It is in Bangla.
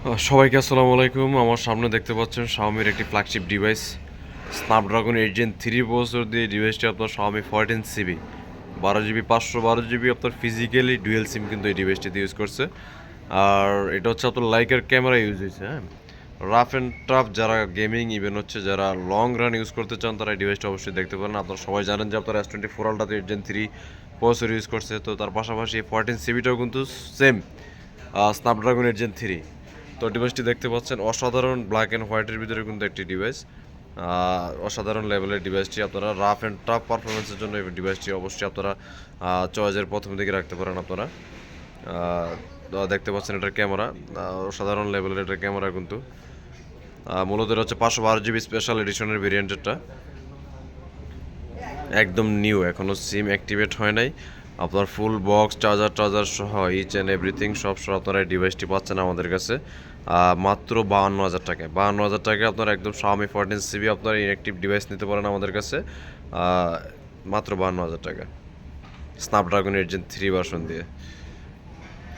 সবাইকে আসসালামু আলাইকুম। আমার সামনে দেখতে পাচ্ছেন শাওমির একটি flagship device Snapdragon 8 Gen 3 processor দিয়ে ডিভাইসটি আপনার শাওমি 14 CB 12 GB 512 GB আপনার ফিজিক্যালি ডুয়েল সিম কিন্তু এই ডিভাইসটিতে ইউজ করছে। আর এটা হচ্ছে আপনার লাইকার ক্যামেরা ইউজ হয়েছে। হ্যাঁ, রাফ অ্যান্ড টাফ যারা গেমিং ইভেন হচ্ছে যারা লং রান ইউজ করতে চান তারা এই ডিভাইসটা অবশ্যই দেখতে পারেন। আপনারা সবাই জানেন যে আপনার S24 আলট্রাতে 8 Gen 3 প্রসেসর ইউজ করছে, তো তার পাশাপাশি 14 CBটাও কিন্তু সেম স্ন্যাপড্রাগন 8 Gen 3। তো ডিভাইসটি দেখতে পাচ্ছেন অসাধারণ ব্ল্যাক অ্যান্ড হোয়াইটের ভিতরে কিন্তু একটি ডিভাইস, অসাধারণ লেভেলের ডিভাইসটি আপনারা রাফ অ্যান্ড টাফ পারফরমেন্সের জন্য এই ডিভাইসটি অবশ্যই আপনারা চয়েসের প্রথম দিকে রাখতে পারেন। আপনারা দেখতে পাচ্ছেন এটার ক্যামেরা অসাধারণ লেভেলের, এটার ক্যামেরা কিন্তু মূলত এটা হচ্ছে 512 GB স্পেশাল এডিশনের ভেরিয়েন্টেরটা, একদম নিউ, এখনও সিম অ্যাক্টিভেট হয় নাই। আপনার ফুল বক্স চার্জার সহ ইচ অ্যান্ড এভরিথিং সব সহ আপনারা এই ডিভাইসটি পাচ্ছেন আমাদের কাছে মাত্র 52,000 টাকায়। 52,000 টাকায় আপনার একদম Xiaomi 14 CB আপনার ইনঅ্যাক্টিভ ডিভাইস নিতে পারেন আমাদের কাছে মাত্র 52,000 টাকা স্ন্যাপড্রাগন 8 Gen 3 ভার্সন দিয়ে।